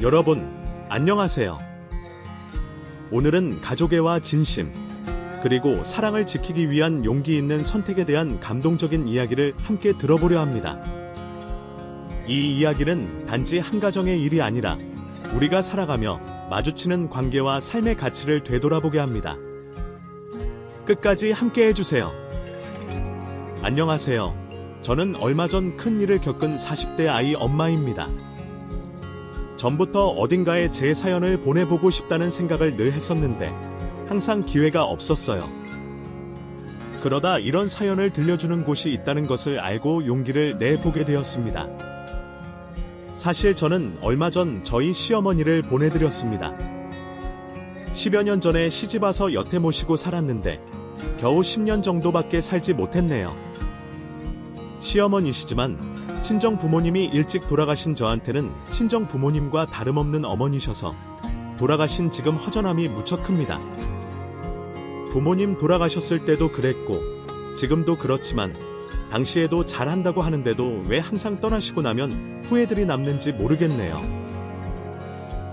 여러분, 안녕하세요. 오늘은 가족애와 진심, 그리고 사랑을 지키기 위한 용기 있는 선택에 대한 감동적인 이야기를 함께 들어보려 합니다. 이 이야기는 단지 한 가정의 일이 아니라 우리가 살아가며 마주치는 관계와 삶의 가치를 되돌아보게 합니다. 끝까지 함께 해주세요. 안녕하세요. 저는 얼마 전 큰 일을 겪은 40대 아이 엄마입니다. 전부터 어딘가에 제 사연을 보내보고 싶다는 생각을 늘 했었는데 항상 기회가 없었어요. 그러다 이런 사연을 들려주는 곳이 있다는 것을 알고 용기를 내보게 되었습니다. 사실 저는 얼마 전 저희 시어머니를 보내드렸습니다. 10여 년 전에 시집와서 여태 모시고 살았는데 겨우 10년 정도밖에 살지 못했네요. 시어머니시지만 친정 부모님이 일찍 돌아가신 저한테는 친정 부모님과 다름없는 어머니셔서 돌아가신 지금 허전함이 무척 큽니다. 부모님 돌아가셨을 때도 그랬고 지금도 그렇지만 당시에도 잘한다고 하는데도 왜 항상 떠나시고 나면 후회들이 남는지 모르겠네요.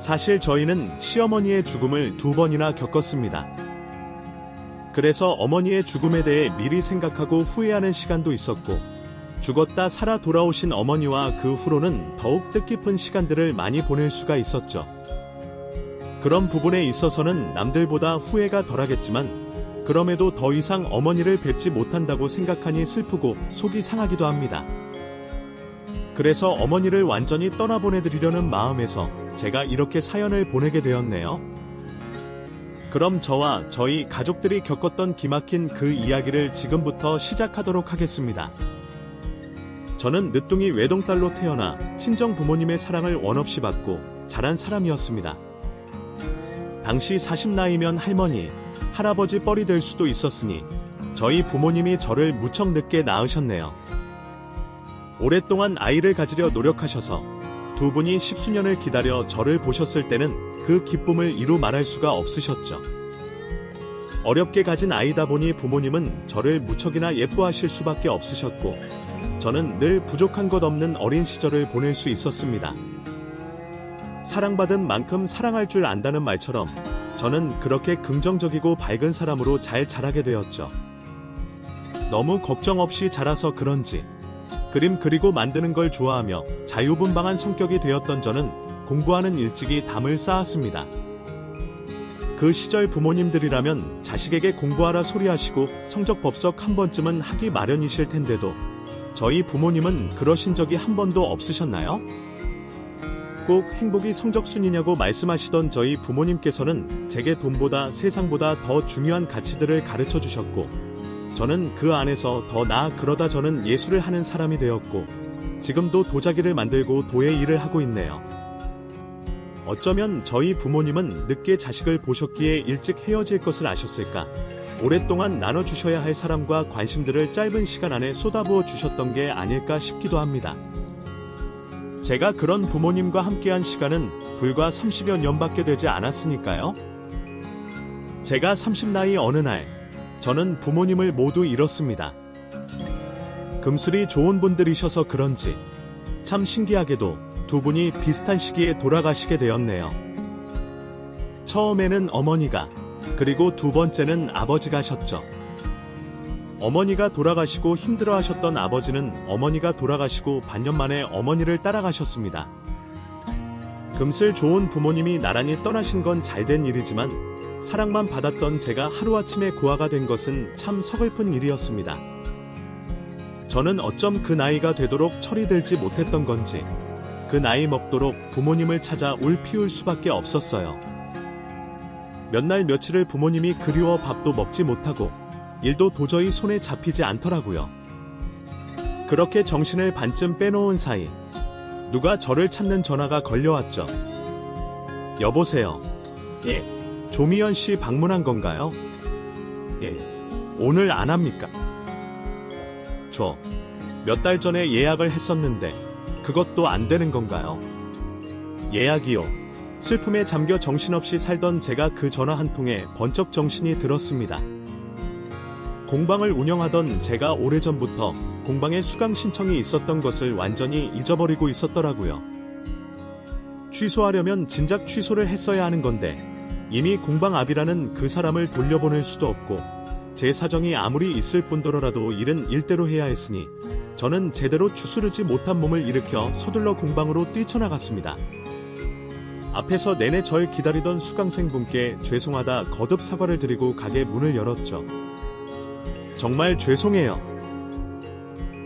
사실 저희는 시어머니의 죽음을 2번이나 겪었습니다. 그래서 어머니의 죽음에 대해 미리 생각하고 후회하는 시간도 있었고 죽었다 살아 돌아오신 어머니와 그 후로는 더욱 뜻깊은 시간들을 많이 보낼 수가 있었죠. 그런 부분에 있어서는 남들보다 후회가 덜하겠지만 그럼에도 더 이상 어머니를 뵙지 못한다고 생각하니 슬프고 속이 상하기도 합니다. 그래서 어머니를 완전히 떠나보내드리려는 마음에서 제가 이렇게 사연을 보내게 되었네요. 그럼 저와 저희 가족들이 겪었던 기막힌 그 이야기를 지금부터 시작하도록 하겠습니다. 저는 늦둥이 외동딸로 태어나 친정 부모님의 사랑을 원없이 받고 자란 사람이었습니다. 당시 40나이면 할머니, 할아버지 뻘이 될 수도 있었으니 저희 부모님이 저를 무척 늦게 낳으셨네요. 오랫동안 아이를 가지려 노력하셔서 두 분이 10수년을 기다려 저를 보셨을 때는 그 기쁨을 이루 말할 수가 없으셨죠. 어렵게 가진 아이다 보니 부모님은 저를 무척이나 예뻐하실 수밖에 없으셨고 저는 늘 부족한 것 없는 어린 시절을 보낼 수 있었습니다. 사랑받은 만큼 사랑할 줄 안다는 말처럼 저는 그렇게 긍정적이고 밝은 사람으로 잘 자라게 되었죠. 너무 걱정 없이 자라서 그런지 그림 그리고 만드는 걸 좋아하며 자유분방한 성격이 되었던 저는 공부하는 일찍이 담을 쌓았습니다. 그 시절 부모님들이라면 자식에게 공부하라 소리하시고 성적 법석 한 번쯤은 하기 마련이실 텐데도 저희 부모님은 그러신 적이 한 번도 없으셨나요? 꼭 행복이 성적순이냐고 말씀하시던 저희 부모님께서는 제게 돈보다 세상보다 더 중요한 가치들을 가르쳐 주셨고 저는 그 안에서 더 나아 그러다 저는 예술을 하는 사람이 되었고 지금도 도자기를 만들고 도예 일을 하고 있네요. 어쩌면 저희 부모님은 늦게 자식을 보셨기에 일찍 헤어질 것을 아셨을까? 오랫동안 나눠주셔야 할 사람과 관심들을 짧은 시간 안에 쏟아부어 주셨던 게 아닐까 싶기도 합니다. 제가 그런 부모님과 함께한 시간은 불과 30여 년밖에 되지 않았으니까요. 제가 30나이 어느 날 저는 부모님을 모두 잃었습니다. 금슬이 좋은 분들이셔서 그런지 참 신기하게도 두 분이 비슷한 시기에 돌아가시게 되었네요. 처음에는 어머니가 그리고 두 번째는 아버지가 하셨죠. 어머니가 돌아가시고 힘들어하셨던 아버지는 어머니가 돌아가시고 반년 만에 어머니를 따라가셨습니다. 금슬 좋은 부모님이 나란히 떠나신 건 잘된 일이지만 사랑만 받았던 제가 하루아침에 고아가 된 것은 참 서글픈 일이었습니다. 저는 어쩜 그 나이가 되도록 철이 들지 못했던 건지 그 나이 먹도록 부모님을 찾아 울 피울 수밖에 없었어요. 몇 날 며칠을 부모님이 그리워 밥도 먹지 못하고 일도 도저히 손에 잡히지 않더라고요. 그렇게 정신을 반쯤 빼놓은 사이 누가 저를 찾는 전화가 걸려왔죠. 여보세요. 예, 조미연 씨 방문한 건가요? 예, 오늘 안 합니까? 저 몇 달 전에 예약을 했었는데 그것도 안 되는 건가요? 예약이요. 슬픔에 잠겨 정신없이 살던 제가 그 전화 한 통에 번쩍 정신이 들었습니다. 공방을 운영하던 제가 오래전부터 공방에 수강 신청이 있었던 것을 완전히 잊어버리고 있었더라고요. 취소하려면 진작 취소를 했어야 하는 건데 이미 공방압이라는 그 사람을 돌려보낼 수도 없고 제 사정이 아무리 있을 뿐더러라도 일은 일대로 해야 했으니 저는 제대로 추스르지 못한 몸을 일으켜 서둘러 공방으로 뛰쳐나갔습니다. 앞에서 내내 절 기다리던 수강생분께 죄송하다 거듭 사과를 드리고 가게 문을 열었죠. 정말 죄송해요.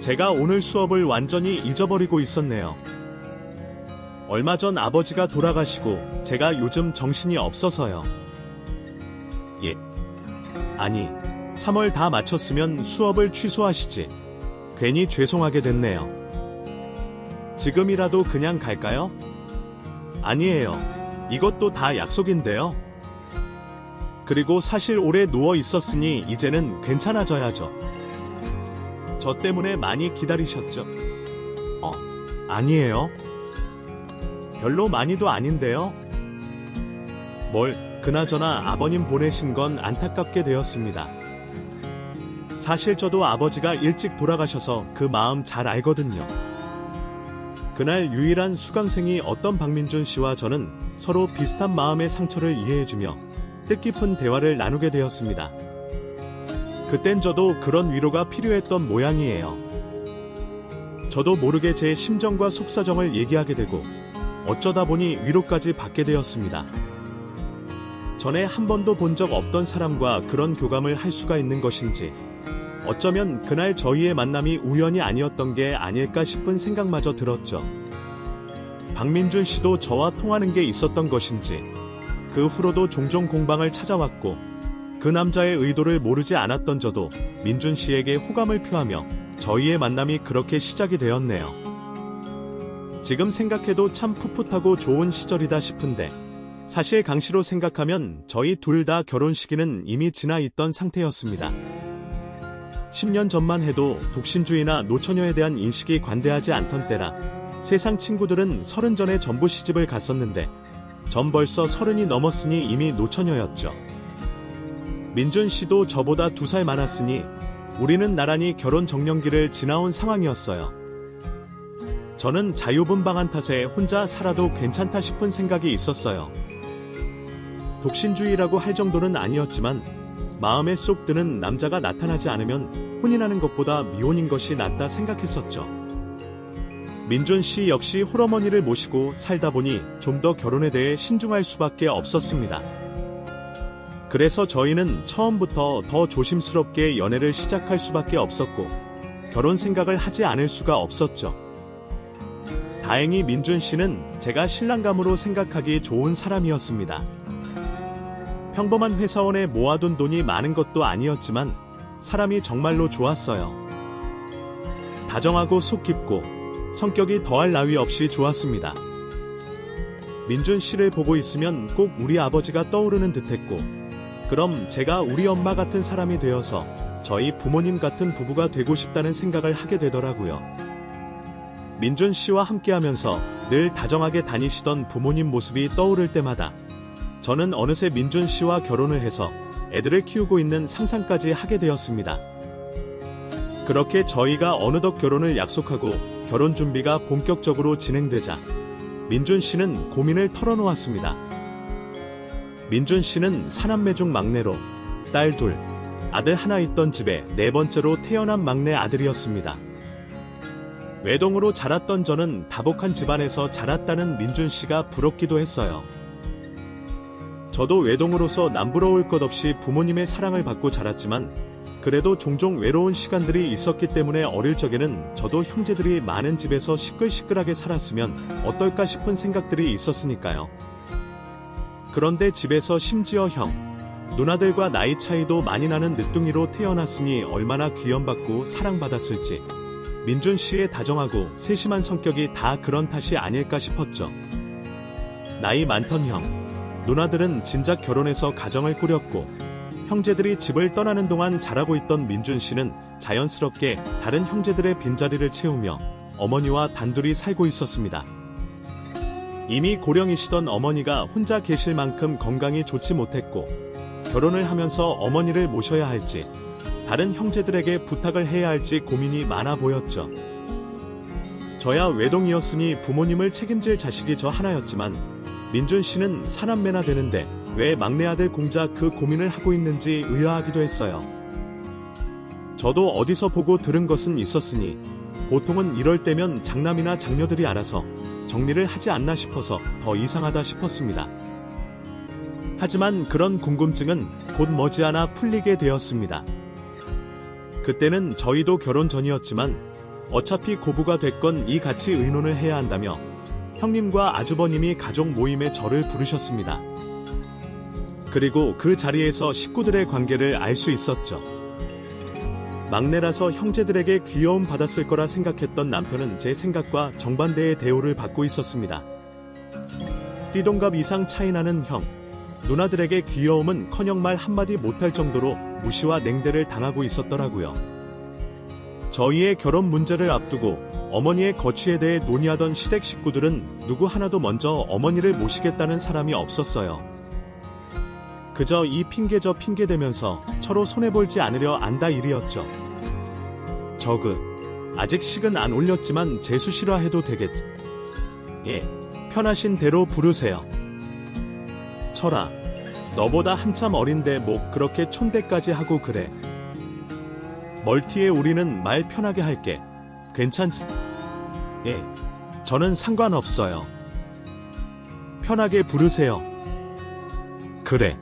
제가 오늘 수업을 완전히 잊어버리고 있었네요. 얼마 전 아버지가 돌아가시고 제가 요즘 정신이 없어서요. 예. 아니, 3월 다 마쳤으면 수업을 취소하시지. 괜히 죄송하게 됐네요. 지금이라도 그냥 갈까요? 아니에요. 이것도 다 약속인데요. 그리고 사실 오래 누워 있었으니 이제는 괜찮아져야죠. 저 때문에 많이 기다리셨죠? 아니에요. 별로 많이도 아닌데요. 그나저나 아버님 보내신 건 안타깝게 되었습니다. 사실 저도 아버지가 일찍 돌아가셔서 그 마음 잘 알거든요. 그날 유일한 수강생이 어떤 박민준 씨와 저는 서로 비슷한 마음의 상처를 이해해주며 뜻깊은 대화를 나누게 되었습니다. 그땐 저도 그런 위로가 필요했던 모양이에요. 저도 모르게 제 심정과 속사정을 얘기하게 되고 어쩌다 보니 위로까지 받게 되었습니다. 전에 한 번도 본 적 없던 사람과 그런 교감을 할 수가 있는 것인지 어쩌면 그날 저희의 만남이 우연이 아니었던 게 아닐까 싶은 생각마저 들었죠. 박민준 씨도 저와 통하는 게 있었던 것인지 그 후로도 종종 공방을 찾아왔고 그 남자의 의도를 모르지 않았던 저도 민준 씨에게 호감을 표하며 저희의 만남이 그렇게 시작이 되었네요. 지금 생각해도 참 풋풋하고 좋은 시절이다 싶은데 사실 강씨로 생각하면 저희 둘 다 결혼 시기는 이미 지나 있던 상태였습니다. 10년 전만 해도 독신주의나 노처녀에 대한 인식이 관대하지 않던 때라 세상 친구들은 30 전에 전부 시집을 갔었는데 전 벌써 30이 넘었으니 이미 노처녀였죠. 민준 씨도 저보다 2살 많았으니 우리는 나란히 결혼 정년기를 지나온 상황이었어요. 저는 자유분방한 탓에 혼자 살아도 괜찮다 싶은 생각이 있었어요. 독신주의라고 할 정도는 아니었지만 마음에 쏙 드는 남자가 나타나지 않으면 혼인하는 것보다 미혼인 것이 낫다 생각했었죠. 민준 씨 역시 홀어머니를 모시고 살다 보니 좀 더 결혼에 대해 신중할 수밖에 없었습니다. 그래서 저희는 처음부터 더 조심스럽게 연애를 시작할 수밖에 없었고 결혼 생각을 하지 않을 수가 없었죠. 다행히 민준 씨는 제가 신랑감으로 생각하기 좋은 사람이었습니다. 평범한 회사원에 모아둔 돈이 많은 것도 아니었지만 사람이 정말로 좋았어요. 다정하고 속 깊고 성격이 더할 나위 없이 좋았습니다. 민준 씨를 보고 있으면 꼭 우리 아버지가 떠오르는 듯했고 그럼 제가 우리 엄마 같은 사람이 되어서 저희 부모님 같은 부부가 되고 싶다는 생각을 하게 되더라고요. 민준 씨와 함께하면서 늘 다정하게 다니시던 부모님 모습이 떠오를 때마다 저는 어느새 민준 씨와 결혼을 해서 애들을 키우고 있는 상상까지 하게 되었습니다. 그렇게 저희가 어느덧 결혼을 약속하고 결혼 준비가 본격적으로 진행되자 민준 씨는 고민을 털어놓았습니다. 민준 씨는 사남매 중 막내로 딸 2, 아들 1 있던 집에 4번째로 태어난 막내 아들이었습니다. 외동으로 자랐던 저는 다복한 집안에서 자랐다는 민준 씨가 부럽기도 했어요. 저도 외동으로서 남부러울 것 없이 부모님의 사랑을 받고 자랐지만 그래도 종종 외로운 시간들이 있었기 때문에 어릴 적에는 저도 형제들이 많은 집에서 시끌시끌하게 살았으면 어떨까 싶은 생각들이 있었으니까요. 그런데 집에서 심지어 형, 누나들과 나이 차이도 많이 나는 늦둥이로 태어났으니 얼마나 귀염받고 사랑받았을지 민준 씨의 다정하고 세심한 성격이 다 그런 탓이 아닐까 싶었죠. 나이 많던 형, 누나들은 진작 결혼해서 가정을 꾸렸고 형제들이 집을 떠나는 동안 자라고 있던 민준 씨는 자연스럽게 다른 형제들의 빈자리를 채우며 어머니와 단둘이 살고 있었습니다. 이미 고령이시던 어머니가 혼자 계실 만큼 건강이 좋지 못했고 결혼을 하면서 어머니를 모셔야 할지 다른 형제들에게 부탁을 해야 할지 고민이 많아 보였죠. 저야 외동이었으니 부모님을 책임질 자식이 저 하나였지만 민준 씨는 사남매나 되는데 왜 막내 아들 공자 그 고민을 하고 있는지 의아하기도 했어요. 저도 어디서 보고 들은 것은 있었으니 보통은 이럴 때면 장남이나 장녀들이 알아서 정리를 하지 않나 싶어서 더 이상하다 싶었습니다. 하지만 그런 궁금증은 곧 머지않아 풀리게 되었습니다. 그때는 저희도 결혼 전이었지만 어차피 고부가 됐건 이 같이 의논을 해야 한다며 형님과 아주버님이 가족 모임에 저를 부르셨습니다. 그리고 그 자리에서 식구들의 관계를 알 수 있었죠. 막내라서 형제들에게 귀여움 받았을 거라 생각했던 남편은 제 생각과 정반대의 대우를 받고 있었습니다. 띠동갑 이상 차이나는 형, 누나들에게 귀여움은커녕 말 한마디 못할 정도로 무시와 냉대를 당하고 있었더라고요. 저희의 결혼 문제를 앞두고 어머니의 거취에 대해 논의하던 시댁 식구들은 누구 하나도 먼저 어머니를 모시겠다는 사람이 없었어요. 그저 이 핑계 저 핑계 대면서 서로 손해볼지 않으려 안다 일이었죠. 아직 식은 안 올렸지만 재수시라 해도 되겠지. 예, 편하신 대로 부르세요. 철아, 너보다 한참 어린데 뭐 그렇게 촌대까지 하고 그래. 멀티에 우리는 말 편하게 할게. 괜찮지? 예, 저는 상관없어요. 편하게 부르세요. 그래.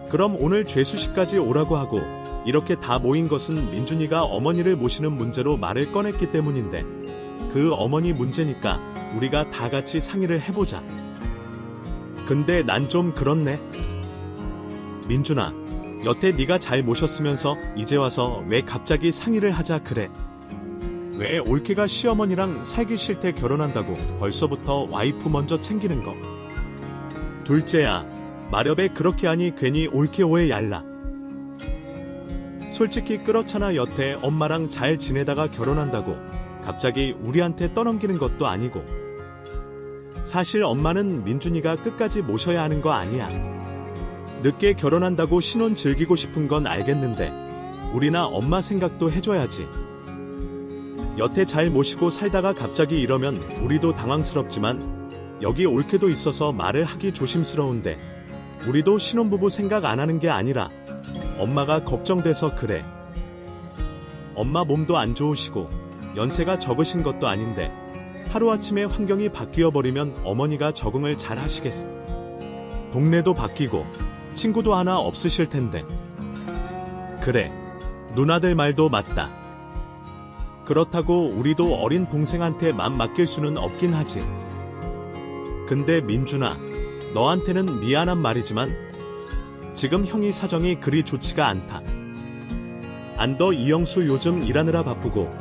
그럼 오늘 죄수식까지 오라고 하고 이렇게 다 모인 것은 민준이가 어머니를 모시는 문제로 말을 꺼냈기 때문인데 그 어머니 문제니까 우리가 다 같이 상의를 해보자. 근데 난 좀 그렇네. 민준아, 여태 네가 잘 모셨으면서 이제 와서 왜 갑자기 상의를 하자 그래? 왜 올케가 시어머니랑 살기 싫대 결혼한다고 벌써부터 와이프 먼저 챙기는 거? 둘째야, 마렵에 그렇게 하니 괜히 올케 오해 얄라. 솔직히 그렇잖아. 여태 엄마랑 잘 지내다가 결혼한다고 갑자기 우리한테 떠넘기는 것도 아니고. 사실 엄마는 민준이가 끝까지 모셔야 하는 거 아니야. 늦게 결혼한다고 신혼 즐기고 싶은 건 알겠는데 우리나 엄마 생각도 해줘야지. 여태 잘 모시고 살다가 갑자기 이러면 우리도 당황스럽지만 여기 올케도 있어서 말을 하기 조심스러운데 우리도 신혼부부 생각 안 하는 게 아니라 엄마가 걱정돼서 그래. 엄마 몸도 안 좋으시고 연세가 적으신 것도 아닌데 하루아침에 환경이 바뀌어버리면 어머니가 적응을 잘 하시겠어. 동네도 바뀌고 친구도 하나 없으실 텐데. 그래, 누나들 말도 맞다. 그렇다고 우리도 어린 동생한테 맘 맡길 수는 없긴 하지. 근데 민준아, 너한테는 미안한 말이지만 지금 형이 사정이 그리 좋지가 않다. 안더 이영수 요즘 일하느라 바쁘고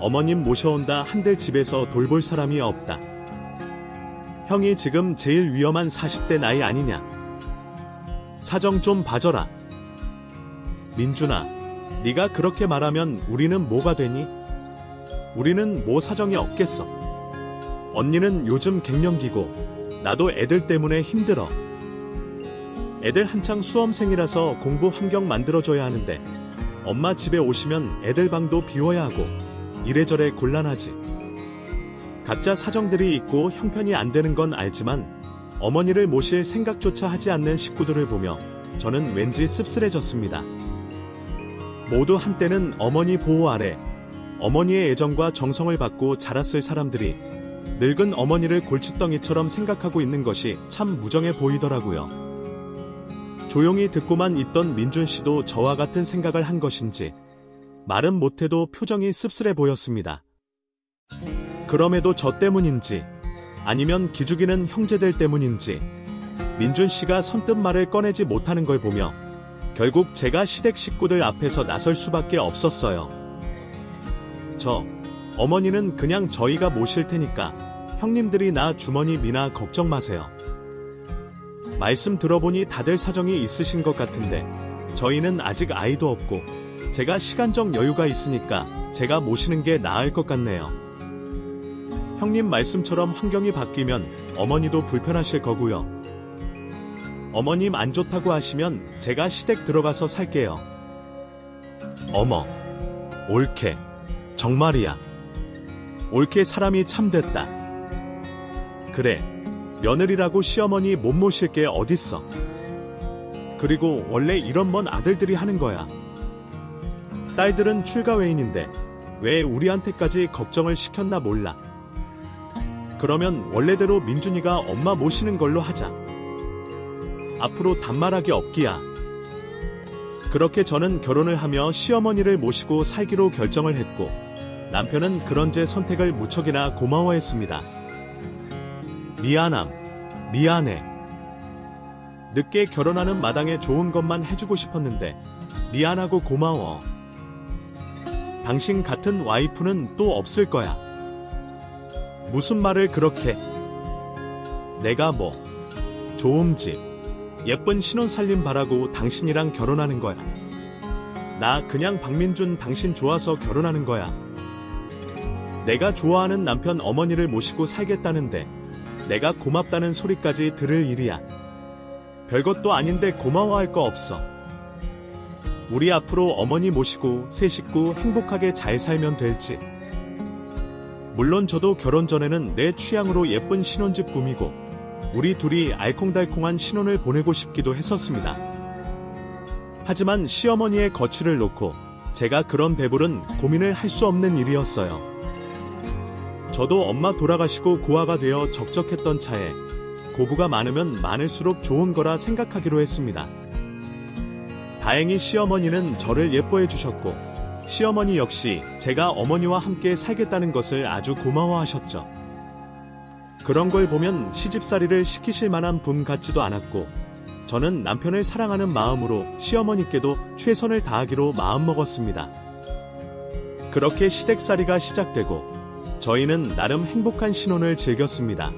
어머님 모셔온다 한들 집에서 돌볼 사람이 없다. 형이 지금 제일 위험한 40대 나이 아니냐. 사정 좀 봐줘라. 민준아, 네가 그렇게 말하면 우리는 뭐가 되니? 우리는 뭐 사정이 없겠어. 언니는 요즘 갱년기고 나도 애들 때문에 힘들어. 애들 한창 수험생이라서 공부 환경 만들어줘야 하는데 엄마 집에 오시면 애들 방도 비워야 하고 이래저래 곤란하지. 각자 사정들이 있고 형편이 안 되는 건 알지만 어머니를 모실 생각조차 하지 않는 식구들을 보며 저는 왠지 씁쓸해졌습니다. 모두 한때는 어머니 보호 아래 어머니의 애정과 정성을 받고 자랐을 사람들이 늙은 어머니를 골칫덩이처럼 생각하고 있는 것이 참 무정해 보이더라고요. 조용히 듣고만 있던 민준 씨도 저와 같은 생각을 한 것인지 말은 못해도 표정이 씁쓸해 보였습니다. 그럼에도 저 때문인지 아니면 기죽이는 형제들 때문인지 민준 씨가 선뜻 말을 꺼내지 못하는 걸 보며 결국 제가 시댁 식구들 앞에서 나설 수밖에 없었어요. 어머니는 그냥 저희가 모실 테니까 형님들이 나 주머니 미나 걱정 마세요. 말씀 들어보니 다들 사정이 있으신 것 같은데 저희는 아직 아이도 없고 제가 시간적 여유가 있으니까 제가 모시는 게 나을 것 같네요. 형님 말씀처럼 환경이 바뀌면 어머니도 불편하실 거고요. 어머님 안 좋다고 하시면 제가 시댁 들어가서 살게요. 어머, 올케, 정말이야. 옳게 사람이 참 됐다. 그래, 며느리라고 시어머니 못 모실 게 어딨어. 그리고 원래 이런 먼 아들들이 하는 거야. 딸들은 출가 외인인데 왜 우리한테까지 걱정을 시켰나 몰라. 그러면 원래대로 민준이가 엄마 모시는 걸로 하자. 앞으로 단말하기 없기야. 그렇게 저는 결혼을 하며 시어머니를 모시고 살기로 결정을 했고, 남편은 그런 제 선택을 무척이나 고마워했습니다. 미안함, 미안해. 늦게 결혼하는 마당에 좋은 것만 해주고 싶었는데 미안하고 고마워. 당신 같은 와이프는 또 없을 거야. 무슨 말을 그렇게. 내가 뭐 좋은 집, 예쁜 신혼살림 바라고 당신이랑 결혼하는 거야. 나 그냥 박민준 당신 좋아서 결혼하는 거야. 내가 좋아하는 남편 어머니를 모시고 살겠다는데 내가 고맙다는 소리까지 들을 일이야. 별것도 아닌데 고마워할 거 없어. 우리 앞으로 어머니 모시고 세 식구 행복하게 잘 살면 될지. 물론 저도 결혼 전에는 내 취향으로 예쁜 신혼집 꾸미고 우리 둘이 알콩달콩한 신혼을 보내고 싶기도 했었습니다. 하지만 시어머니의 거취를 놓고 제가 그런 배부른 고민을 할 수 없는 일이었어요. 저도 엄마 돌아가시고 고아가 되어 적적했던 차에 고부가 많으면 많을수록 좋은 거라 생각하기로 했습니다. 다행히 시어머니는 저를 예뻐해 주셨고, 시어머니 역시 제가 어머니와 함께 살겠다는 것을 아주 고마워하셨죠. 그런 걸 보면 시집살이를 시키실 만한 분 같지도 않았고, 저는 남편을 사랑하는 마음으로 시어머니께도 최선을 다하기로 마음먹었습니다. 그렇게 시댁살이가 시작되고 저희는 나름 행복한 신혼을 즐겼습니다.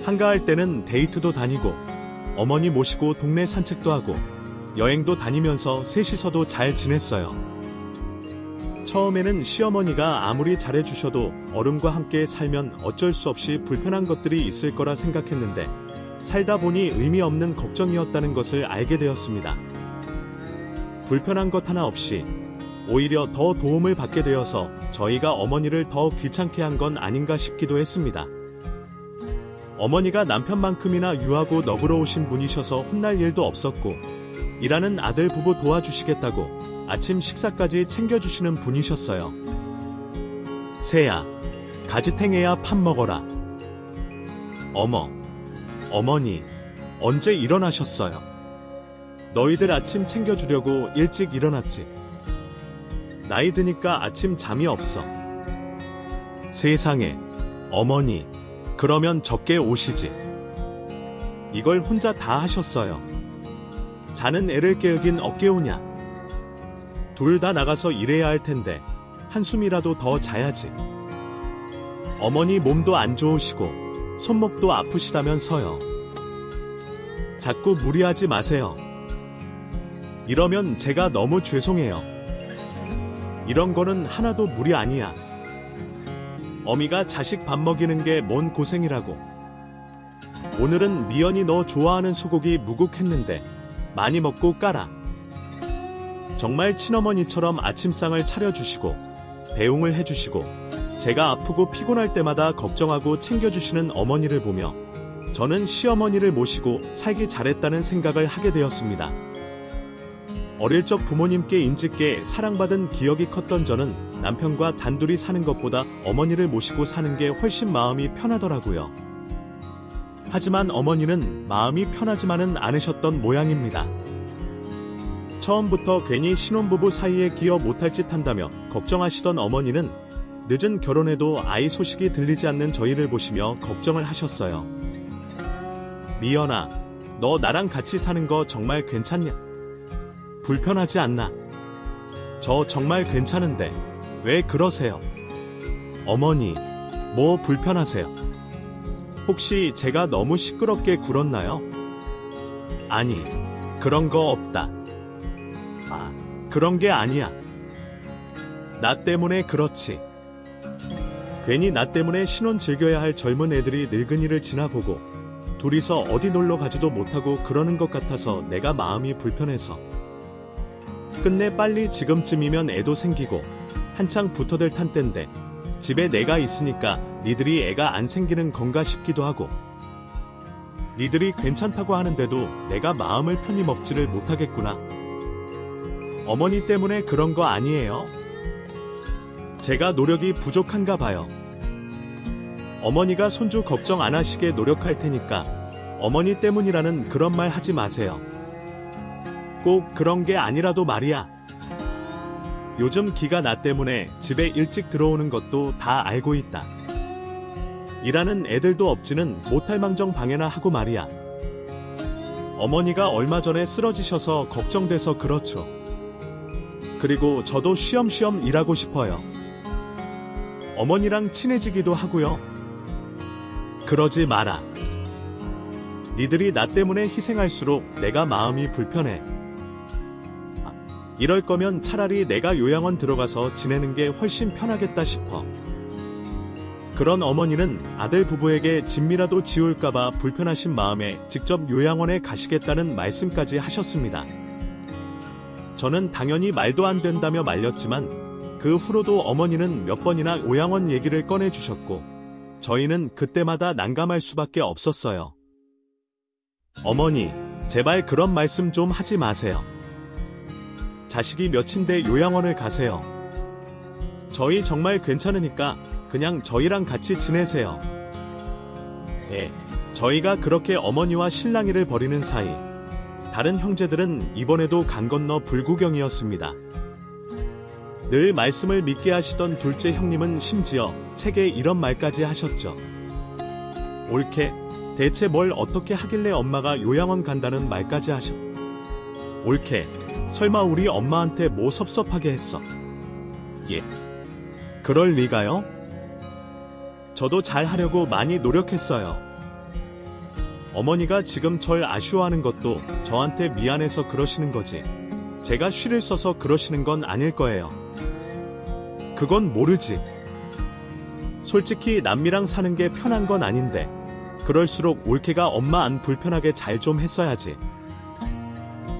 한가할 때는 데이트도 다니고 어머니 모시고 동네 산책도 하고 여행도 다니면서 셋이서도 잘 지냈어요. 처음에는 시어머니가 아무리 잘해주셔도 어른과 함께 살면 어쩔 수 없이 불편한 것들이 있을 거라 생각했는데 살다 보니 의미 없는 걱정이었다는 것을 알게 되었습니다. 불편한 것 하나 없이 오히려 더 도움을 받게 되어서 저희가 어머니를 더 귀찮게 한 건 아닌가 싶기도 했습니다. 어머니가 남편만큼이나 유하고 너그러우신 분이셔서 혼날 일도 없었고, 일하는 아들 부부 도와주시겠다고 아침 식사까지 챙겨주시는 분이셨어요. 새야, 가지탱애야 밥 먹어라. 어머, 어머니, 언제 일어나셨어요? 너희들 아침 챙겨주려고 일찍 일어났지. 나이 드니까 아침 잠이 없어. 세상에, 어머니, 그러면 적게 오시지. 이걸 혼자 다 하셨어요. 자는 애를 깨우긴 어깨오냐. 둘 다 나가서 일해야 할 텐데 한숨이라도 더 자야지. 어머니 몸도 안 좋으시고 손목도 아프시다면서요. 자꾸 무리하지 마세요. 이러면 제가 너무 죄송해요. 이런 거는 하나도 무리 아니야. 어미가 자식 밥 먹이는 게 뭔 고생이라고. 오늘은 미연이 너 좋아하는 소고기 무국했는데 많이 먹고 까라. 정말 친어머니처럼 아침상을 차려주시고 배웅을 해주시고 제가 아프고 피곤할 때마다 걱정하고 챙겨주시는 어머니를 보며 저는 시어머니를 모시고 살기 잘했다는 생각을 하게 되었습니다. 어릴 적 부모님께 인직게 사랑받은 기억이 컸던 저는 남편과 단둘이 사는 것보다 어머니를 모시고 사는 게 훨씬 마음이 편하더라고요. 하지만 어머니는 마음이 편하지만은 않으셨던 모양입니다. 처음부터 괜히 신혼부부 사이에 기여 못할 짓 한다며 걱정하시던 어머니는 늦은 결혼에도 아이 소식이 들리지 않는 저희를 보시며 걱정을 하셨어요. 미연아, 너 나랑 같이 사는 거 정말 괜찮냐? 불편하지 않나? 저 정말 괜찮은데 왜 그러세요? 어머니, 뭐 불편하세요? 혹시 제가 너무 시끄럽게 굴었나요? 아니, 그런 거 없다. 아, 그런 게 아니야. 나 때문에 그렇지. 괜히 나 때문에 신혼 즐겨야 할 젊은 애들이 늙은이를 지나보고 둘이서 어디 놀러 가지도 못하고 그러는 것 같아서 내가 마음이 불편해서. 끝내 빨리 지금쯤이면 애도 생기고 한창 붙어들 탄 땐데 집에 내가 있으니까 니들이 애가 안 생기는 건가 싶기도 하고, 니들이 괜찮다고 하는데도 내가 마음을 편히 먹지를 못하겠구나. 어머니 때문에 그런 거 아니에요? 제가 노력이 부족한가 봐요. 어머니가 손주 걱정 안 하시게 노력할 테니까 어머니 때문이라는 그런 말 하지 마세요. 꼭 그런 게 아니라도 말이야. 요즘 기가 나 때문에 집에 일찍 들어오는 것도 다 알고 있다. 일하는 애들도 없지는 못할 망정 방해나 하고 말이야. 어머니가 얼마 전에 쓰러지셔서 걱정돼서 그렇죠. 그리고 저도 쉬엄쉬엄 일하고 싶어요. 어머니랑 친해지기도 하고요. 그러지 마라. 니들이 나 때문에 희생할수록 내가 마음이 불편해. 이럴 거면 차라리 내가 요양원 들어가서 지내는 게 훨씬 편하겠다 싶어. 그런 어머니는 아들 부부에게 진미라도 지울까봐 불편하신 마음에 직접 요양원에 가시겠다는 말씀까지 하셨습니다. 저는 당연히 말도 안 된다며 말렸지만 그 후로도 어머니는 몇 번이나 요양원 얘기를 꺼내주셨고 저희는 그때마다 난감할 수밖에 없었어요. 어머니, 제발 그런 말씀 좀 하지 마세요. 자식이 몇인데 요양원을 가세요. 저희 정말 괜찮으니까 그냥 저희랑 같이 지내세요. 예, 저희가 그렇게 어머니와 실랑이를 벌이는 사이 다른 형제들은 이번에도 강 건너 불구경이었습니다. 늘 말씀을 믿게 하시던 둘째 형님은 심지어 책에 이런 말까지 하셨죠. 옳게, 대체 뭘 어떻게 하길래 엄마가 요양원 간다는 말까지 하셔. 옳게, 설마 우리 엄마한테 뭐 섭섭하게 했어. 예, 그럴 리가요? 저도 잘하려고 많이 노력했어요. 어머니가 지금 절 아쉬워하는 것도 저한테 미안해서 그러시는 거지. 제가 쉬를 써서 그러시는 건 아닐 거예요. 그건 모르지. 솔직히 남미랑 사는 게 편한 건 아닌데 그럴수록 올케가 엄마 안 불편하게 잘 좀 했어야지.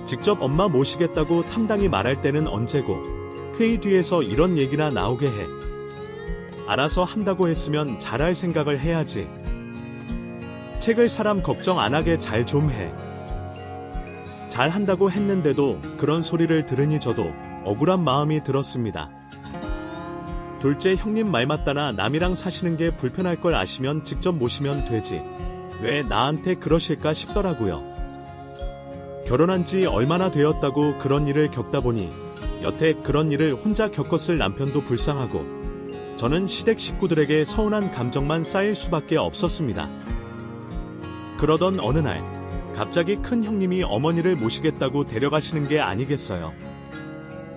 직접 엄마 모시겠다고 탐당이 말할 때는 언제고 회의 뒤에서 이런 얘기나 나오게 해. 알아서 한다고 했으면 잘할 생각을 해야지. 책을 사람 걱정 안 하게 잘 좀 해. 잘한다고 했는데도 그런 소리를 들으니 저도 억울한 마음이 들었습니다. 둘째 형님 말 맞다나 남이랑 사시는 게 불편할 걸 아시면 직접 모시면 되지. 왜 나한테 그러실까 싶더라고요. 결혼한 지 얼마나 되었다고 그런 일을 겪다 보니 여태 그런 일을 혼자 겪었을 남편도 불쌍하고 저는 시댁 식구들에게 서운한 감정만 쌓일 수밖에 없었습니다. 그러던 어느 날 갑자기 큰 형님이 어머니를 모시겠다고 데려가시는 게 아니겠어요.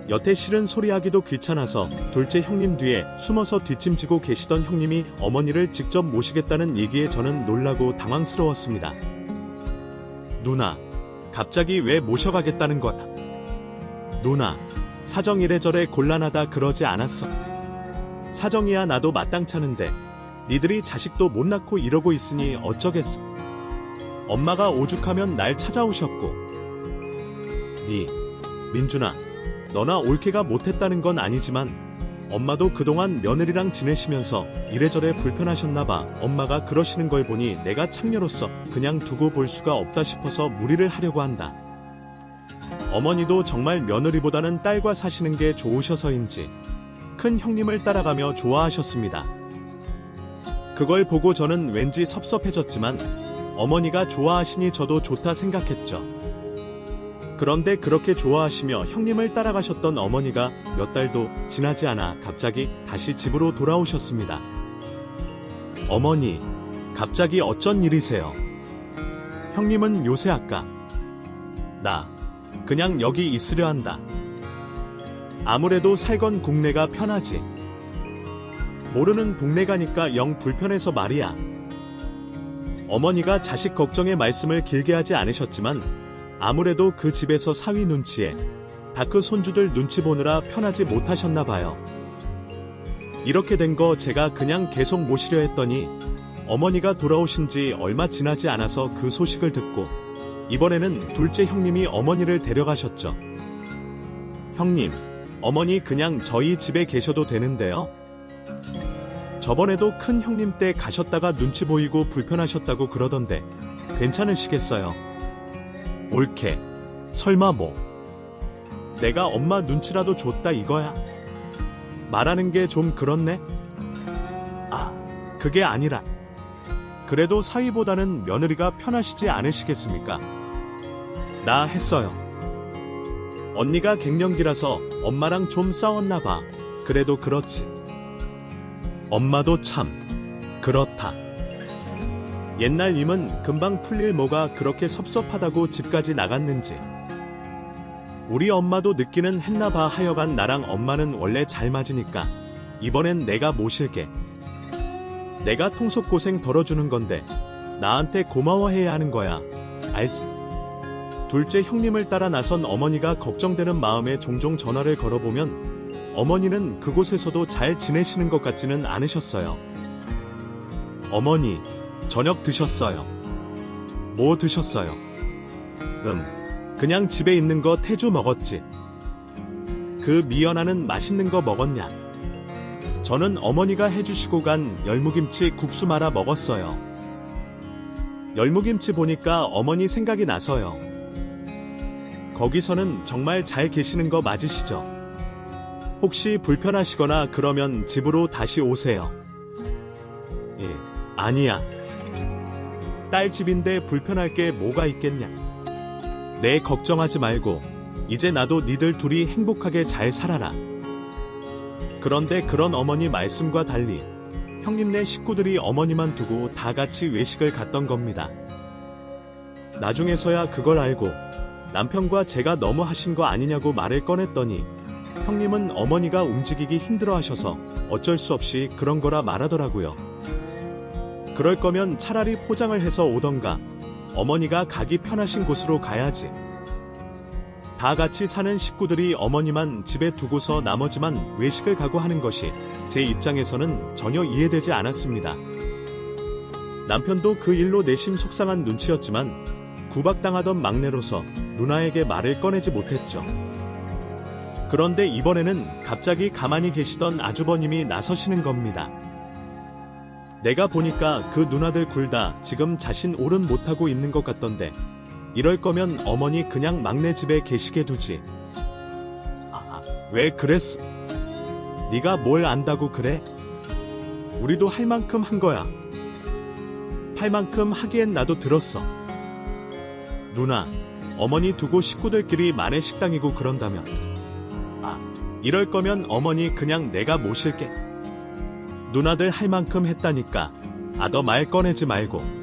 여태 싫은 소리하기도 귀찮아서 둘째 형님 뒤에 숨어서 뒷짐지고 계시던 형님이 어머니를 직접 모시겠다는 얘기에 저는 놀라고 당황스러웠습니다. 누나, 갑자기 왜 모셔가겠다는 거야? 누나, 사정 이래저래 곤란하다 그러지 않았어? 사정이야 나도 마땅찮은데 니들이 자식도 못 낳고 이러고 있으니 어쩌겠어. 엄마가 오죽하면 날 찾아오셨고. 민준아, 너나 올케가 못했다는 건 아니지만 엄마도 그동안 며느리랑 지내시면서 이래저래 불편하셨나봐. 엄마가 그러시는 걸 보니 내가 창녀로서 그냥 두고 볼 수가 없다 싶어서 무리를 하려고 한다. 어머니도 정말 며느리보다는 딸과 사시는 게 좋으셔서인지 큰 형님을 따라가며 좋아하셨습니다. 그걸 보고 저는 왠지 섭섭해졌지만 어머니가 좋아하시니 저도 좋다 생각했죠. 그런데 그렇게 좋아하시며 형님을 따라가셨던 어머니가 몇 달도 지나지 않아 갑자기 다시 집으로 돌아오셨습니다. 어머니, 갑자기 어쩐 일이세요? 형님은 요새 아까 나 그냥 여기 있으려 한다. 아무래도 살건 국내가 편하지. 모르는 동네 가니까 영 불편해서 말이야. 어머니가 자식 걱정의 말씀을 길게 하지 않으셨지만 아무래도 그 집에서 사위 눈치에 다크 손주들 눈치 보느라 편하지 못하셨나 봐요. 이렇게 된 거 제가 그냥 계속 모시려 했더니 어머니가 돌아오신 지 얼마 지나지 않아서 그 소식을 듣고 이번에는 둘째 형님이 어머니를 데려가셨죠. 형님, 어머니 그냥 저희 집에 계셔도 되는데요? 저번에도 큰 형님 댁 가셨다가 눈치 보이고 불편하셨다고 그러던데 괜찮으시겠어요? 옳게. 설마 뭐 내가 엄마 눈치라도 줬다 이거야? 말하는 게 좀 그렇네? 아, 그게 아니라 그래도 사위보다는 며느리가 편하시지 않으시겠습니까? 나 했어요. 언니가 갱년기라서 엄마랑 좀 싸웠나 봐. 그래도 그렇지. 엄마도 참 그렇다. 옛날 임은 금방 풀릴 뭐가 그렇게 섭섭하다고 집까지 나갔는지. 우리 엄마도 느끼는 했나봐. 하여간 나랑 엄마는 원래 잘 맞으니까 이번엔 내가 모실게. 내가 통속고생 덜어주는 건데 나한테 고마워해야 하는 거야. 알지? 둘째 형님을 따라 나선 어머니가 걱정되는 마음에 종종 전화를 걸어보면 어머니는 그곳에서도 잘 지내시는 것 같지는 않으셨어요. 어머니, 저녁 드셨어요? 뭐 드셨어요? 그냥 집에 있는 거 태주 먹었지. 그 미연아는 맛있는 거 먹었냐? 저는 어머니가 해주시고 간 열무김치 국수 말아 먹었어요. 열무김치 보니까 어머니 생각이 나서요. 거기서는 정말 잘 계시는 거 맞으시죠? 혹시 불편하시거나 그러면 집으로 다시 오세요. 예, 아니야. 딸 집인데 불편할 게 뭐가 있겠냐? 내 걱정하지 말고 이제 나도 니들 둘이 행복하게 잘 살아라. 그런데 그런 어머니 말씀과 달리 형님네 식구들이 어머니만 두고 다 같이 외식을 갔던 겁니다. 나중에서야 그걸 알고 남편과 제가 너무 하신 거 아니냐고 말을 꺼냈더니 형님은 어머니가 움직이기 힘들어 하셔서 어쩔 수 없이 그런 거라 말하더라고요. 그럴 거면 차라리 포장을 해서 오던가 어머니가 가기 편하신 곳으로 가야지. 다 같이 사는 식구들이 어머니만 집에 두고서 나머지만 외식을 가고 하는 것이 제 입장에서는 전혀 이해되지 않았습니다. 남편도 그 일로 내심 속상한 눈치였지만 구박당하던 막내로서 누나에게 말을 꺼내지 못했죠. 그런데 이번에는 갑자기 가만히 계시던 아주버님이 나서시는 겁니다. 내가 보니까 그 누나들 둘 다 지금 자신 오른 못하고 있는 것 같던데 이럴 거면 어머니 그냥 막내 집에 계시게 두지. 아, 왜 그랬어? 네가 뭘 안다고 그래? 우리도 할 만큼 한 거야. 할 만큼 하기엔 나도 들었어. 누나, 어머니 두고 식구들끼리 만회 식당이고 그런다면 아, 이럴 거면 어머니 그냥 내가 모실게. 누나들 할 만큼 했다니까. 아, 너 말 꺼내지 말고.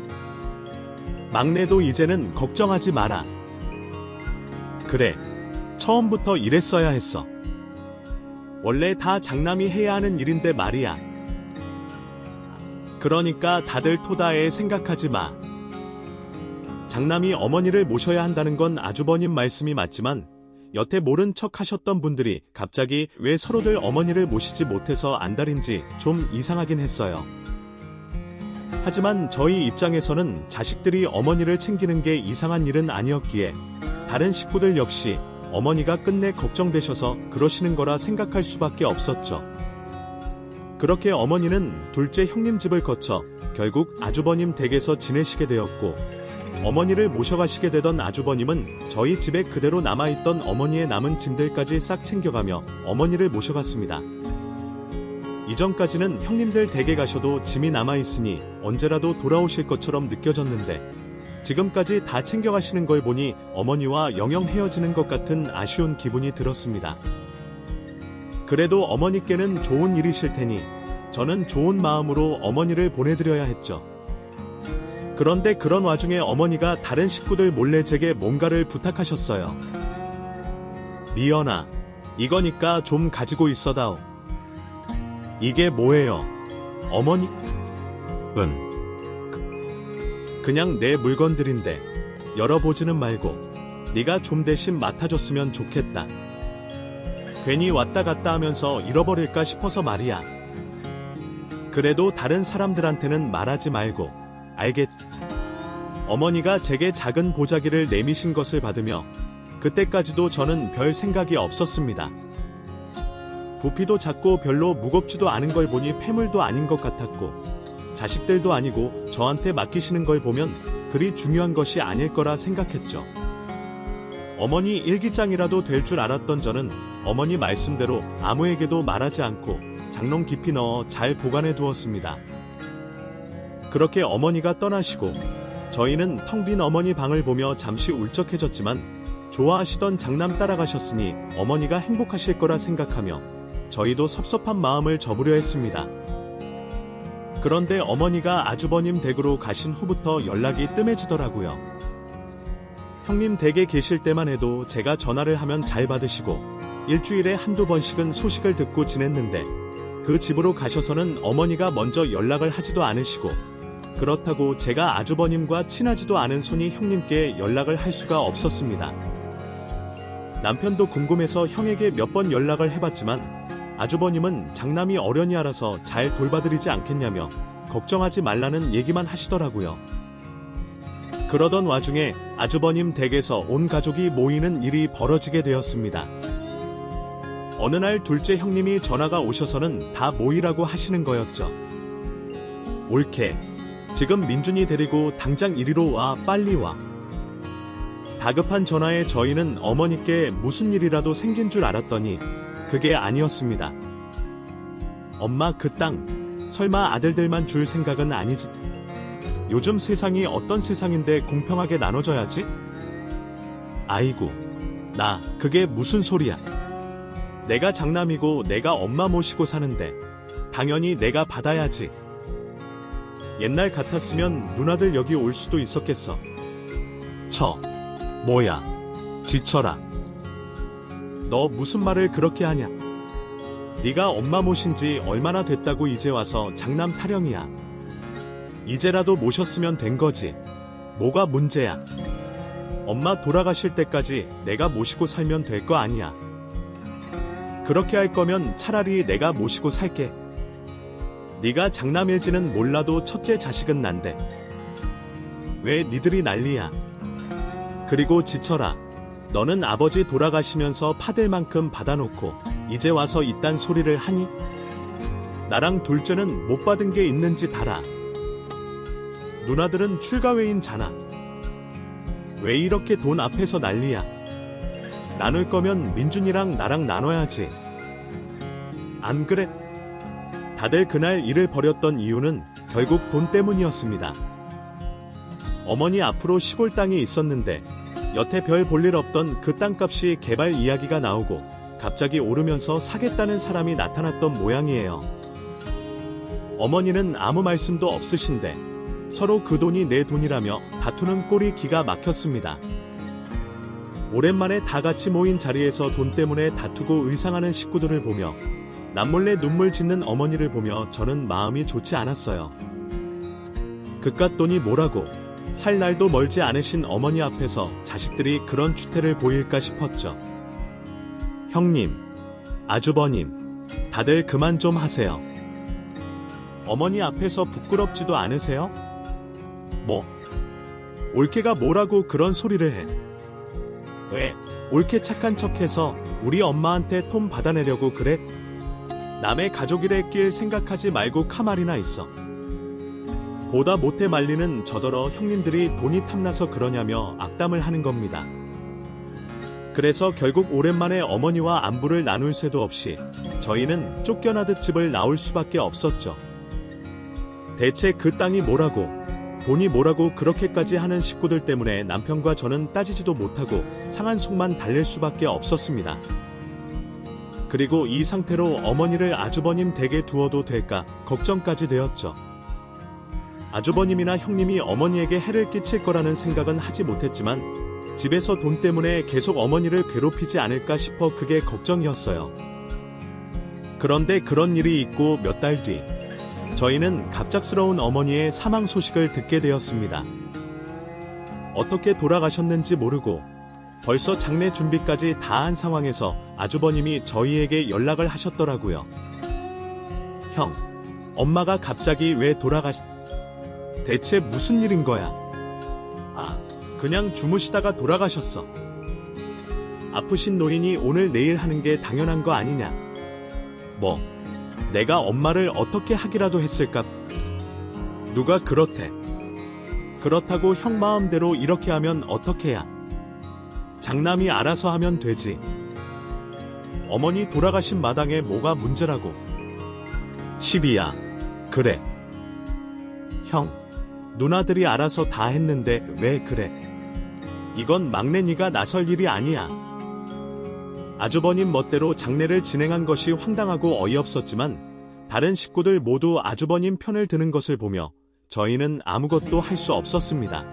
막내도 이제는 걱정하지 마라. 그래, 처음부터 이랬어야 했어. 원래 다 장남이 해야 하는 일인데 말이야. 그러니까 다들 토다에 생각하지 마. 장남이 어머니를 모셔야 한다는 건 아주버님 말씀이 맞지만 여태 모른 척 하셨던 분들이 갑자기 왜 서로들 어머니를 모시지 못해서 안달인지 좀 이상하긴 했어요. 하지만 저희 입장에서는 자식들이 어머니를 챙기는 게 이상한 일은 아니었기에 다른 식구들 역시 어머니가 끝내 걱정되셔서 그러시는 거라 생각할 수밖에 없었죠. 그렇게 어머니는 둘째 형님 집을 거쳐 결국 아주버님 댁에서 지내시게 되었고 어머니를 모셔가시게 되던 아주버님은 저희 집에 그대로 남아있던 어머니의 남은 짐들까지 싹 챙겨가며 어머니를 모셔갔습니다. 이전까지는 형님들 댁에 가셔도 짐이 남아있으니 언제라도 돌아오실 것처럼 느껴졌는데 지금까지 다 챙겨가시는 걸 보니 어머니와 영영 헤어지는 것 같은 아쉬운 기분이 들었습니다. 그래도 어머니께는 좋은 일이실 테니 저는 좋은 마음으로 어머니를 보내드려야 했죠. 그런데 그런 와중에 어머니가 다른 식구들 몰래 제게 뭔가를 부탁하셨어요. 미연아, 이거니까 좀 가지고 있어다오. 이게 뭐예요? 어머니? 그냥 내 물건들인데 열어보지는 말고 네가 좀 대신 맡아줬으면 좋겠다. 괜히 왔다 갔다 하면서 잃어버릴까 싶어서 말이야. 그래도 다른 사람들한테는 말하지 말고 알겠지? 어머니가 제게 작은 보자기를 내미신 것을 받으며 그때까지도 저는 별 생각이 없었습니다. 부피도 작고 별로 무겁지도 않은 걸 보니 폐물도 아닌 것 같았고, 자식들도 아니고 저한테 맡기시는 걸 보면 그리 중요한 것이 아닐 거라 생각했죠. 어머니 일기장이라도 될 줄 알았던 저는 어머니 말씀대로 아무에게도 말하지 않고 장롱 깊이 넣어 잘 보관해 두었습니다. 그렇게 어머니가 떠나시고 저희는 텅 빈 어머니 방을 보며 잠시 울적해졌지만, 좋아하시던 장남 따라가셨으니 어머니가 행복하실 거라 생각하며 저희도 섭섭한 마음을 접으려 했습니다. 그런데 어머니가 아주버님 댁으로 가신 후부터 연락이 뜸해지더라고요. 형님 댁에 계실 때만 해도 제가 전화를 하면 잘 받으시고 일주일에 한두 번씩은 소식을 듣고 지냈는데, 그 집으로 가셔서는 어머니가 먼저 연락을 하지도 않으시고, 그렇다고 제가 아주버님과 친하지도 않은 손이 형님께 연락을 할 수가 없었습니다. 남편도 궁금해서 형에게 몇 번 연락을 해봤지만 아주버님은 장남이 어련히 알아서 잘 돌봐드리지 않겠냐며 걱정하지 말라는 얘기만 하시더라고요. 그러던 와중에 아주버님 댁에서 온 가족이 모이는 일이 벌어지게 되었습니다. 어느 날 둘째 형님이 전화가 오셔서는 다 모이라고 하시는 거였죠. 옳게. 지금 민준이 데리고 당장 이리로 와, 빨리 와. 다급한 전화에 저희는 어머니께 무슨 일이라도 생긴 줄 알았더니 그게 아니었습니다. 엄마, 그 땅 설마 아들들만 줄 생각은 아니지? 요즘 세상이 어떤 세상인데 공평하게 나눠져야지? 아이고, 그게 무슨 소리야. 내가 장남이고 내가 엄마 모시고 사는데 당연히 내가 받아야지. 옛날 같았으면 누나들 여기 올 수도 있었겠어. 뭐야, 지쳐라. 너 무슨 말을 그렇게 하냐? 네가 엄마 모신 지 얼마나 됐다고 이제 와서 장남 타령이야. 이제라도 모셨으면 된 거지. 뭐가 문제야? 엄마 돌아가실 때까지 내가 모시고 살면 될 거 아니야. 그렇게 할 거면 차라리 내가 모시고 살게. 네가 장남일지는 몰라도 첫째 자식은 난데 왜 니들이 난리야. 그리고 지쳐라. 너는 아버지 돌아가시면서 받을 만큼 받아놓고 이제 와서 이딴 소리를 하니? 나랑 둘째는 못 받은 게 있는지 달아. 누나들은 출가회인잖아. 왜 이렇게 돈 앞에서 난리야. 나눌 거면 민준이랑 나랑 나눠야지. 안 그래? 다들 그날 일을 벌였던 이유는 결국 돈 때문이었습니다. 어머니 앞으로 시골 땅이 있었는데 여태 별 볼일 없던 그 땅값이 개발 이야기가 나오고 갑자기 오르면서 사겠다는 사람이 나타났던 모양이에요. 어머니는 아무 말씀도 없으신데 서로 그 돈이 내 돈이라며 다투는 꼴이 기가 막혔습니다. 오랜만에 다 같이 모인 자리에서 돈 때문에 다투고 의상하는 식구들을 보며 남몰래 눈물 짓는 어머니를 보며 저는 마음이 좋지 않았어요. 그깟 돈이 뭐라고 살 날도 멀지 않으신 어머니 앞에서 자식들이 그런 추태를 보일까 싶었죠. 형님, 아주버님, 다들 그만 좀 하세요. 어머니 앞에서 부끄럽지도 않으세요? 올케가 뭐라고 그런 소리를 해? 왜 올케 착한 척해서 우리 엄마한테 돈 받아내려고 그래? 남의 가족이래 낄 생각하지 말고 가만히나 있어. 보다 못해 말리는 저더러 형님들이 돈이 탐나서 그러냐며 악담을 하는 겁니다. 그래서 결국 오랜만에 어머니와 안부를 나눌 새도 없이 저희는 쫓겨나듯 집을 나올 수밖에 없었죠. 대체 그 땅이 뭐라고, 돈이 뭐라고 그렇게까지 하는 식구들 때문에 남편과 저는 따지지도 못하고 상한 속만 달랠 수밖에 없었습니다. 그리고 이 상태로 어머니를 아주버님 댁에 두어도 될까 걱정까지 되었죠. 아주버님이나 형님이 어머니에게 해를 끼칠 거라는 생각은 하지 못했지만 집에서 돈 때문에 계속 어머니를 괴롭히지 않을까 싶어 그게 걱정이었어요. 그런데 그런 일이 있고 몇 달 뒤 저희는 갑작스러운 어머니의 사망 소식을 듣게 되었습니다. 어떻게 돌아가셨는지 모르고 벌써 장례 준비까지 다 한 상황에서 아주버님이 저희에게 연락을 하셨더라고요. 형, 엄마가 갑자기 왜 대체 무슨 일인 거야? 그냥 주무시다가 돌아가셨어. 아프신 노인이 오늘 내일 하는 게 당연한 거 아니냐? 뭐, 내가 엄마를 어떻게 하기라도 했을까? 누가 그렇대. 그렇다고 형 마음대로 이렇게 하면 어떻게 해야? 장남이 알아서 하면 되지. 어머니 돌아가신 마당에 뭐가 문제라고. 12야. 그래. 형, 누나들이 알아서 다 했는데 왜 그래? 이건 막내 네가 나설 일이 아니야. 아주버님 멋대로 장례를 진행한 것이 황당하고 어이없었지만 다른 식구들 모두 아주버님 편을 드는 것을 보며 저희는 아무것도 할 수 없었습니다.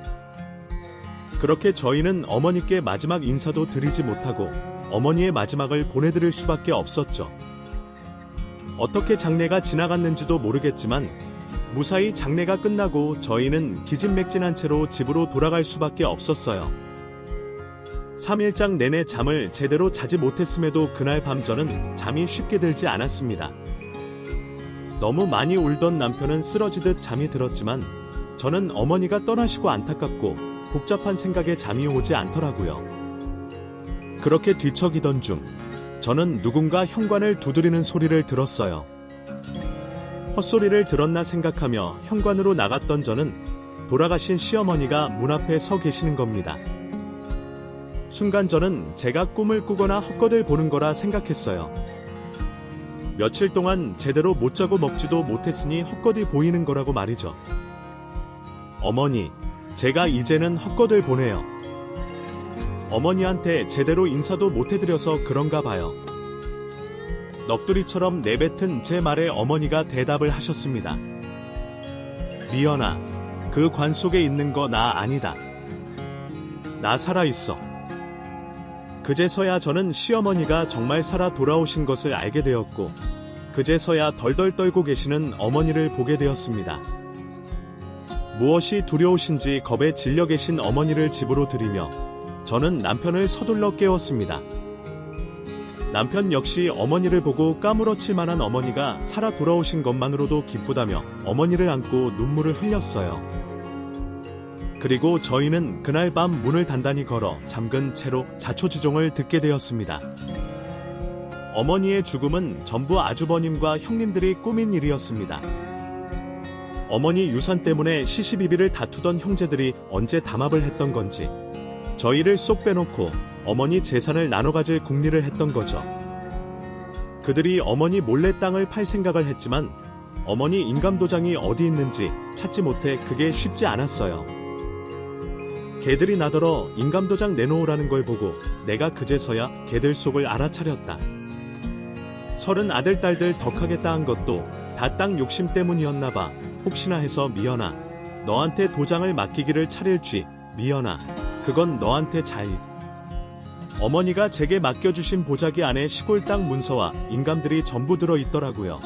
그렇게 저희는 어머니께 마지막 인사도 드리지 못하고 어머니의 마지막을 보내드릴 수밖에 없었죠. 어떻게 장례가 지나갔는지도 모르겠지만 무사히 장례가 끝나고 저희는 기진맥진한 채로 집으로 돌아갈 수밖에 없었어요. 3일장 내내 잠을 제대로 자지 못했음에도 그날 밤 저는 잠이 쉽게 들지 않았습니다. 너무 많이 울던 남편은 쓰러지듯 잠이 들었지만 저는 어머니가 떠나시고 안타깝고 복잡한 생각에 잠이 오지 않더라고요. 그렇게 뒤척이던 중 저는 누군가 현관을 두드리는 소리를 들었어요. 헛소리를 들었나 생각하며 현관으로 나갔던 저는 돌아가신 시어머니가 문 앞에 서 계시는 겁니다. 순간 저는 제가 꿈을 꾸거나 헛것을 보는 거라 생각했어요. 며칠 동안 제대로 못 자고 먹지도 못했으니 헛것이 보이는 거라고 말이죠. 어머니, 제가 이제는 헛것을 보네요. 어머니한테 제대로 인사도 못 해드려서 그런가 봐요. 넋두리처럼 내뱉은 제 말에 어머니가 대답을 하셨습니다. 미연아, 그 관 속에 있는 거 나 아니다. 나 살아있어. 그제서야 저는 시어머니가 정말 살아 돌아오신 것을 알게 되었고 그제서야 덜덜 떨고 계시는 어머니를 보게 되었습니다. 무엇이 두려우신지 겁에 질려 계신 어머니를 집으로 들이며 저는 남편을 서둘러 깨웠습니다. 남편 역시 어머니를 보고 까무러칠 만한 어머니가 살아 돌아오신 것만으로도 기쁘다며 어머니를 안고 눈물을 흘렸어요. 그리고 저희는 그날 밤 문을 단단히 걸어 잠근 채로 자초지종을 듣게 되었습니다. 어머니의 죽음은 전부 아주버님과 형님들이 꾸민 일이었습니다. 어머니 유산 때문에 시시비비를 다투던 형제들이 언제 담합을 했던 건지 저희를 쏙 빼놓고 어머니 재산을 나눠 가질 궁리를 했던 거죠. 그들이 어머니 몰래 땅을 팔 생각을 했지만 어머니 인감도장이 어디 있는지 찾지 못해 그게 쉽지 않았어요. 개들이 나더러 인감도장 내놓으라는 걸 보고 내가 그제서야 개들 속을 알아차렸다. 30 아들 딸들 덕하겠다 한 것도 다 땅 욕심 때문이었나봐. 혹시나 해서 미연아, 너한테 도장을 맡기기를 차릴지. 미연아, 그건 너한테 자일. 어머니가 제게 맡겨주신 보자기 안에 시골 땅 문서와 인감들이 전부 들어있더라고요.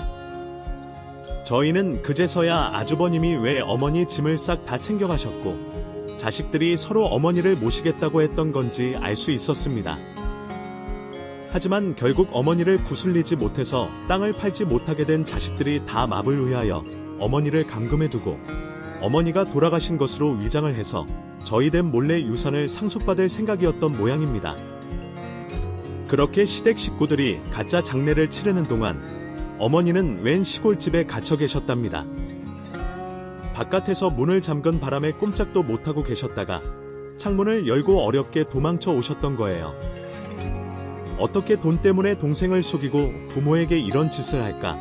저희는 그제서야 아주버님이 왜 어머니 짐을 싹 다 챙겨가셨고 자식들이 서로 어머니를 모시겠다고 했던 건지 알 수 있었습니다. 하지만 결국 어머니를 구슬리지 못해서 땅을 팔지 못하게 된 자식들이 다 맙을 의하여 어머니를 감금해두고 어머니가 돌아가신 것으로 위장을 해서 저희들 몰래 유산을 상속받을 생각이었던 모양입니다. 그렇게 시댁 식구들이 가짜 장례를 치르는 동안 어머니는 웬 시골집에 갇혀 계셨답니다. 바깥에서 문을 잠근 바람에 꼼짝도 못하고 계셨다가 창문을 열고 어렵게 도망쳐 오셨던 거예요. 어떻게 돈 때문에 동생을 속이고 부모에게 이런 짓을 할까?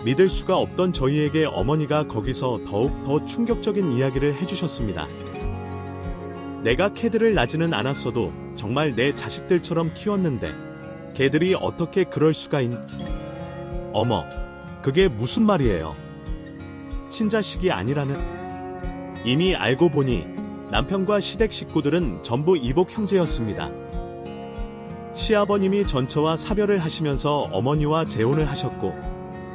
믿을 수가 없던 저희에게 어머니가 거기서 더욱 더 충격적인 이야기를 해주셨습니다. 내가 걔들을 낳지는 않았어도 정말 내 자식들처럼 키웠는데 걔들이 어떻게 그럴 수가 어머, 그게 무슨 말이에요? 친자식이 아니라는? 이미 알고 보니 남편과 시댁 식구들은 전부 이복 형제였습니다. 시아버님이 전처와 사별을 하시면서 어머니와 재혼을 하셨고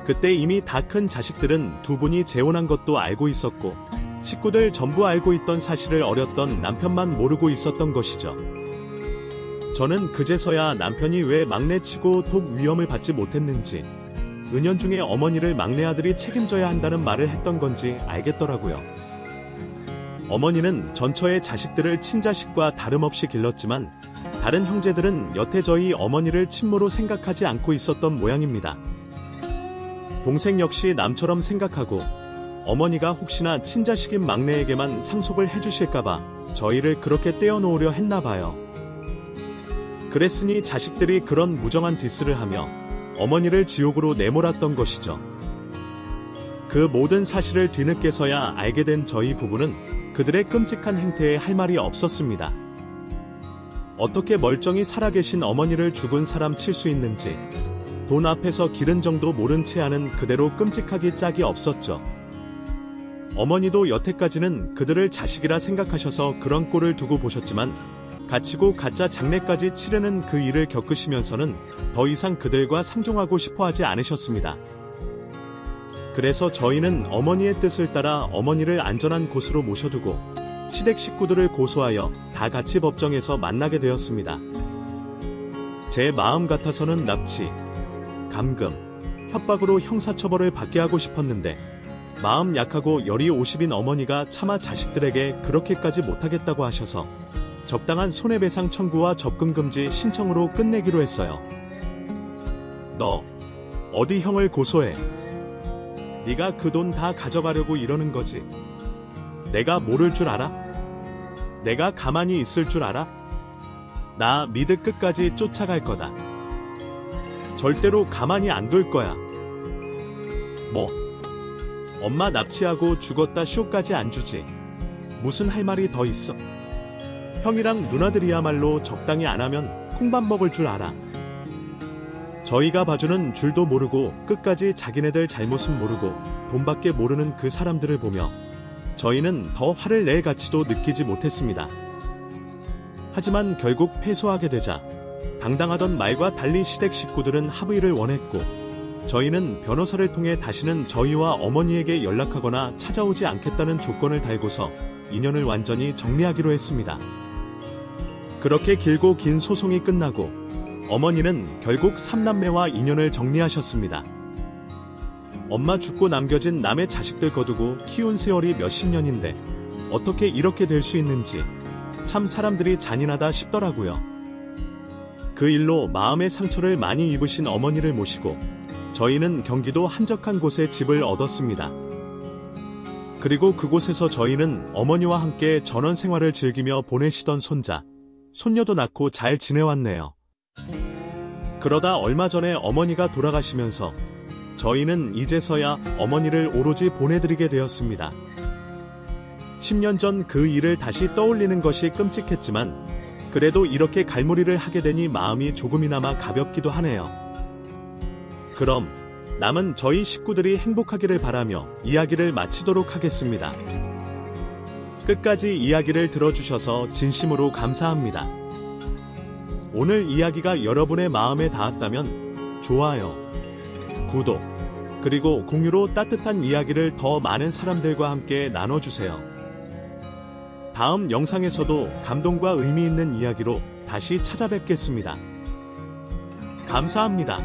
그때 이미 다 큰 자식들은 두 분이 재혼한 것도 알고 있었고 식구들 전부 알고 있던 사실을 어렸던 남편만 모르고 있었던 것이죠. 저는 그제서야 남편이 왜 막내치고 독 위험을 받지 못했는지 은연중에 어머니를 막내 아들이 책임져야 한다는 말을 했던 건지 알겠더라고요. 어머니는 전처의 자식들을 친자식과 다름없이 길렀지만 다른 형제들은 여태 저희 어머니를 친모로 생각하지 않고 있었던 모양입니다. 동생 역시 남처럼 생각하고 어머니가 혹시나 친자식인 막내에게만 상속을 해주실까봐 저희를 그렇게 떼어놓으려 했나봐요. 그랬으니 자식들이 그런 무정한 디스를 하며 어머니를 지옥으로 내몰았던 것이죠. 그 모든 사실을 뒤늦게서야 알게 된 저희 부부는 그들의 끔찍한 행태에 할 말이 없었습니다. 어떻게 멀쩡히 살아계신 어머니를 죽은 사람 칠 수 있는지, 돈 앞에서 기른 정도 모른 채 하는 그대로 끔찍하기 짝이 없었죠. 어머니도 여태까지는 그들을 자식이라 생각하셔서 그런 꼴을 두고 보셨지만 갇히고 가짜 장례까지 치르는 그 일을 겪으시면서는 더 이상 그들과 상종하고 싶어 하지 않으셨습니다. 그래서 저희는 어머니의 뜻을 따라 어머니를 안전한 곳으로 모셔두고 시댁 식구들을 고소하여 다 같이 법정에서 만나게 되었습니다. 제 마음 같아서는 납치, 감금, 협박으로 형사처벌을 받게 하고 싶었는데 마음 약하고 열이 50인 어머니가 차마 자식들에게 그렇게까지 못하겠다고 하셔서 적당한 손해배상 청구와 접근금지 신청으로 끝내기로 했어요. 너 어디 형을 고소해? 네가 그 돈 다 가져가려고 이러는 거지. 내가 모를 줄 알아? 내가 가만히 있을 줄 알아? 나 미드 끝까지 쫓아갈 거다. 절대로 가만히 안 둘 거야. 뭐? 엄마 납치하고 죽었다 쇼까지 안 주지. 무슨 할 말이 더 있어? 형이랑 누나들이야말로 적당히 안 하면 콩밥 먹을 줄 알아. 저희가 봐주는 줄도 모르고 끝까지 자기네들 잘못은 모르고 돈밖에 모르는 그 사람들을 보며 저희는 더 화를 낼 가치도 느끼지 못했습니다. 하지만 결국 패소하게 되자 당당하던 말과 달리 시댁 식구들은 합의를 원했고 저희는 변호사를 통해 다시는 저희와 어머니에게 연락하거나 찾아오지 않겠다는 조건을 달고서 인연을 완전히 정리하기로 했습니다. 그렇게 길고 긴 소송이 끝나고 어머니는 결국 3남매와 인연을 정리하셨습니다. 엄마 죽고 남겨진 남의 자식들 거두고 키운 세월이 몇십 년인데 어떻게 이렇게 될 수 있는지 참 사람들이 잔인하다 싶더라고요. 그 일로 마음의 상처를 많이 입으신 어머니를 모시고 저희는 경기도 한적한 곳에 집을 얻었습니다. 그리고 그곳에서 저희는 어머니와 함께 전원 생활을 즐기며 보내시던 손자, 손녀도 낳고 잘 지내왔네요. 그러다 얼마 전에 어머니가 돌아가시면서 저희는 이제서야 어머니를 오로지 보내드리게 되었습니다. 10년 전 그 일을 다시 떠올리는 것이 끔찍했지만 그래도 이렇게 갈무리를 하게 되니 마음이 조금이나마 가볍기도 하네요. 그럼 남은 저희 식구들이 행복하기를 바라며 이야기를 마치도록 하겠습니다. 끝까지 이야기를 들어주셔서 진심으로 감사합니다. 오늘 이야기가 여러분의 마음에 닿았다면 좋아요, 구독, 그리고 공유로 따뜻한 이야기를 더 많은 사람들과 함께 나눠주세요. 다음 영상에서도 감동과 의미 있는 이야기로 다시 찾아뵙겠습니다. 감사합니다.